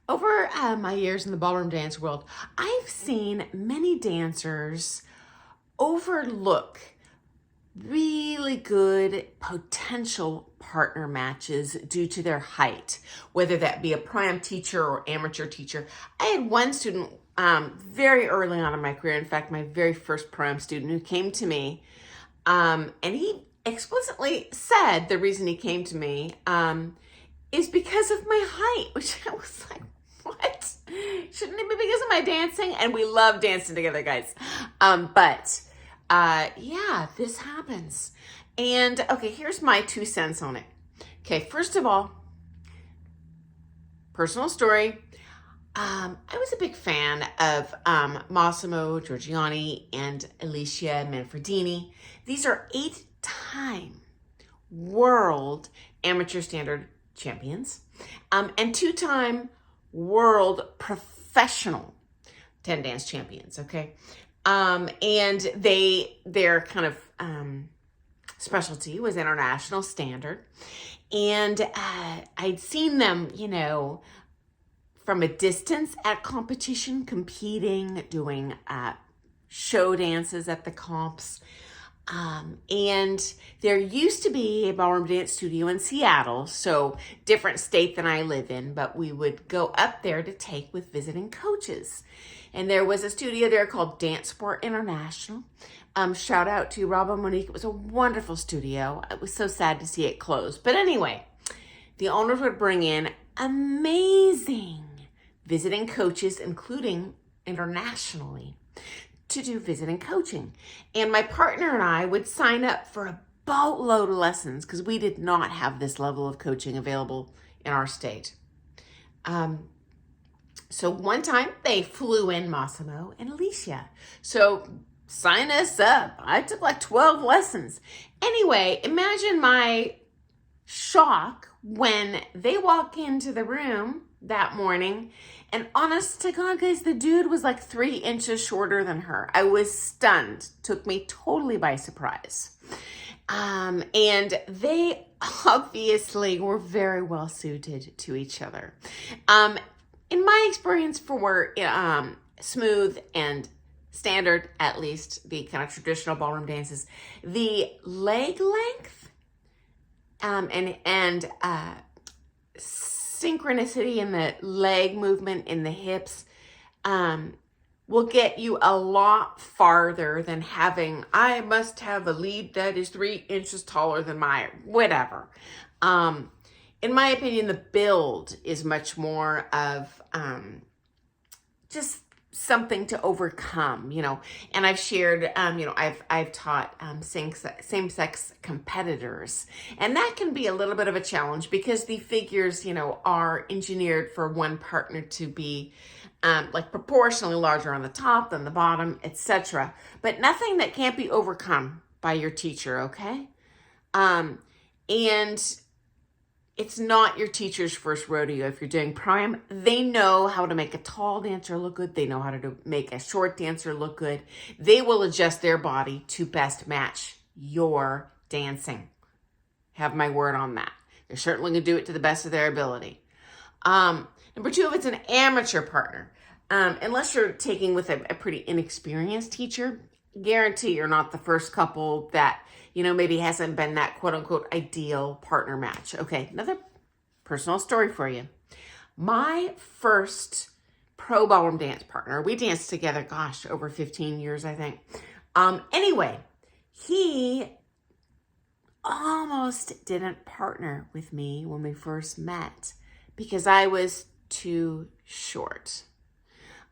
Over my years in the ballroom dance world, I've seen many dancers overlook really good potential partner matches due to their height, whether that be a prime teacher or amateur teacher. I had one student very early on in my career, in fact, my very first prime student, who came to me, and he explicitly said the reason he came to me is because of my height, which I was like, what? Shouldn't it be because of my dancing? And we love dancing together, guys. Yeah, this happens. And okay, here's my 2 cents on it. Okay, first of all, personal story. I was a big fan of Massimo Giorgiani and Alicia Manfredini. These are 8-time world amateur standard champions and 2-time world professional 10 dance champions. Okay. And their kind of specialty was international standard. And I'd seen them, from a distance at competition, competing, doing show dances at the comps. And there used to be a ballroom dance studio in Seattle, so different state than I live in, but we would go up there to take with visiting coaches. And there was a studio there called Dance Sport International. Shout out to Rob and Monique. It was a wonderful studio. It was so sad to see it close. But anyway, the owners would bring in amazing visiting coaches, including internationally, to do visiting coaching. And my partner and I would sign up for a boatload of lessons because we did not have this level of coaching available in our state. So one time they flew in Massimo and Alicia. So sign us up. I took like 12 lessons. Anyway, imagine my shock when they walk into the room that morning, and honest to God, guys, the dude was like 3 inches shorter than her. I was stunned. Took me totally by surprise. And they obviously were very well suited to each other. In my experience for smooth and standard, at least the kind of traditional ballroom dances, the leg length and synchronicity in the leg movement in the hips will get you a lot farther than having, I must have a lead that is 3 inches taller than my whatever. In my opinion, the build is much more of just something to overcome, and I've shared, I've taught same-sex competitors, and that can be a little bit of a challenge because the figures, are engineered for one partner to be like proportionally larger on the top than the bottom, etc. But nothing that can't be overcome by your teacher, okay? And it's not your teacher's first rodeo. If you're doing prime, they know how to make a tall dancer look good. They know how to make a short dancer look good. They will adjust their body to best match your dancing. Have my word on that. They're certainly going to do it to the best of their ability. Number 2, if it's an amateur partner, unless you're taking with a pretty inexperienced teacher, guarantee you're not the first couple that maybe hasn't been that quote unquote ideal partner match. Okay, another personal story for you. My first pro ballroom dance partner, we danced together, over 15 years, I think. Anyway, he almost didn't partner with me when we first met because I was too short.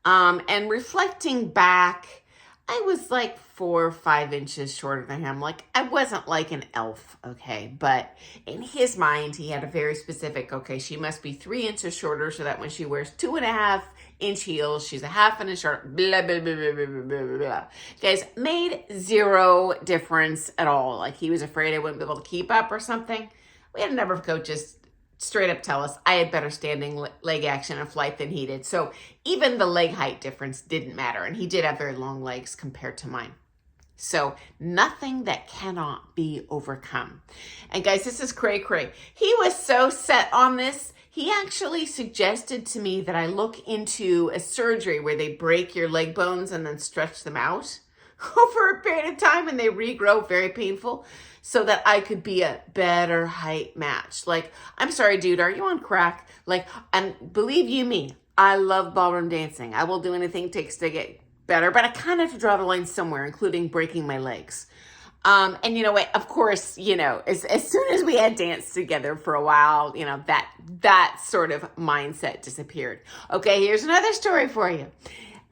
And reflecting back, I was like 4 or 5 inches shorter than him. Like, I wasn't like an elf, okay? But in his mind, he had a very specific, okay, she must be 3 inches shorter so that when she wears 2.5-inch heels, she's a half inch shorter, blah, blah, blah, blah, blah, blah, blah, blah. Guys, made zero difference at all. Like, he was afraid I wouldn't be able to keep up or something. We had a number of coaches straight up tell us I had better standing leg action and flight than he did. So even the leg height difference didn't matter. And he did have very long legs compared to mine. So nothing that cannot be overcome. And guys, this is cray cray. He was so set on this. He actually suggested to me that I look into a surgery where they break your leg bones and then stretch them out over a period of time and they regrow, very painful, so that I could be a better height match. Like, I'm sorry, dude, are you on crack? Like, and believe you me, I love ballroom dancing. I will do anything it takes to get better, but I kind of have to draw the line somewhere, including breaking my legs. And you know what, of course, as soon as we had danced together for a while, that sort of mindset disappeared. Okay, here's another story for you.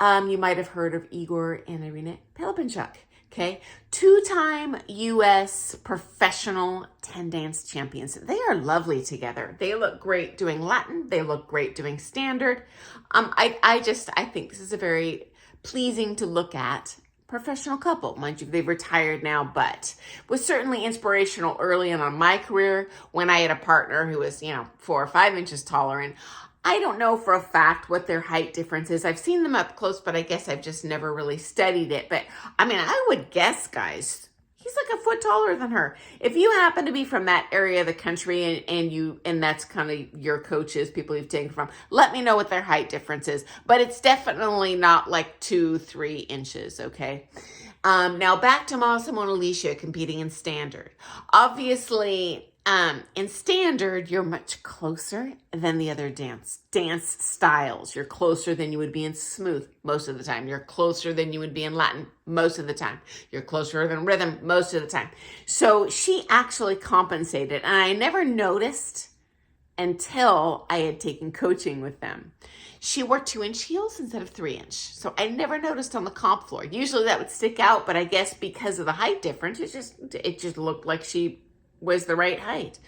You might have heard of Igor and Irina Pelipinchuk. Okay, 2-time U.S. professional 10 dance champions. They are lovely together. They look great doing Latin. They look great doing standard. I think this is a very pleasing to look at professional couple. Mind you, they've retired now, but was certainly inspirational early on my career when I had a partner who was, 4 or 5 inches taller. And I don't know for a fact what their height difference is. I've seen them up close, but I guess I've just never really studied it. But I mean, I would guess, guys, he's like a foot taller than her. If you happen to be from that area of the country and that's kind of your coaches, people you've taken from, let me know what their height difference is. But it's definitely not like 2-3 inches, okay? Now back to Massimo and Alicia competing in standard. Obviously, in standard, you're much closer than the other dance styles. You're closer than you would be in smooth most of the time. You're closer than you would be in Latin most of the time. You're closer than rhythm most of the time. So she actually compensated, and I never noticed until I had taken coaching with them. She wore 2-inch heels instead of 3-inch. So I never noticed on the comp floor. Usually that would stick out, but I guess because of the height difference, it just looked like she was the right height.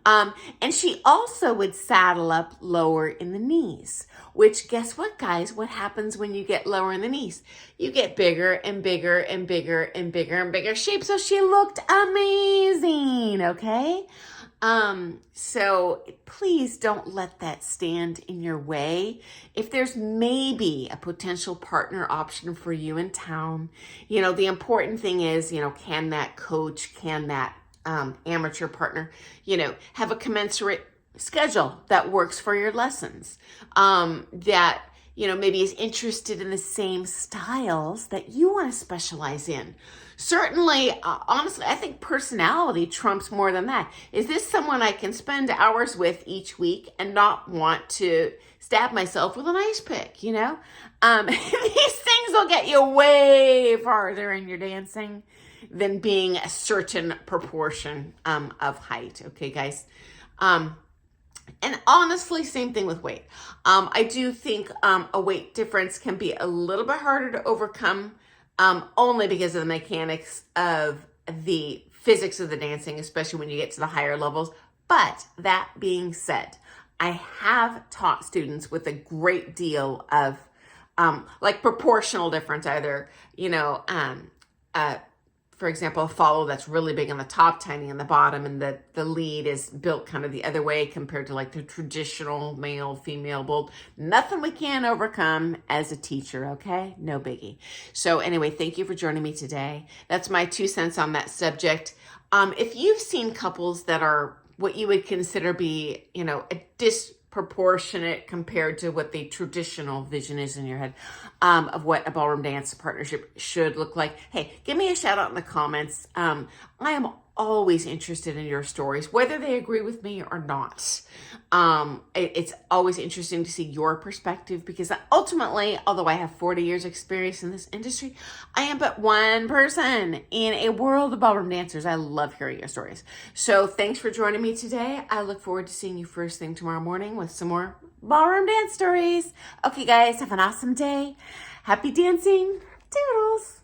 And she also would saddle up lower in the knees, which guess what, guys? What happens when you get lower in the knees? You get bigger and bigger and bigger and bigger and bigger shape. So she looked amazing, okay? So please don't let that stand in your way. If there's maybe a potential partner option for you in town, the important thing is, can that coach, can that amateur partner, have a commensurate schedule that works for your lessons, that, maybe is interested in the same styles that you want to specialize in. Certainly, honestly, I think personality trumps more than that. Is this someone I can spend hours with each week and not want to stab myself with an ice pick, These things will get you way farther in your dancing than being a certain proportion of height. Okay, guys? And honestly, same thing with weight. I do think a weight difference can be a little bit harder to overcome, only because of the mechanics of the physics of the dancing, especially when you get to the higher levels. But that being said, I have taught students with a great deal of like proportional difference, either, for example, a follow that's really big on the top, tiny on the bottom, and the lead is built kind of the other way compared to like the traditional male, female bold. Nothing we can't overcome as a teacher, okay? No biggie. So anyway, thank you for joining me today. That's my 2 cents on that subject. If you've seen couples that are what you would consider be, a disproportionate compared to what the traditional vision is in your head of what a ballroom dance partnership should look like, hey, give me a shout out in the comments. I am always interested in your stories, whether they agree with me or not. It's always interesting to see your perspective, because ultimately, although I have 40 years experience in this industry, I am but one person in a world of ballroom dancers. I love hearing your stories. So thanks for joining me today. I look forward to seeing you first thing tomorrow morning with some more ballroom dance stories. Okay, guys, have an awesome day. Happy dancing. Toodles.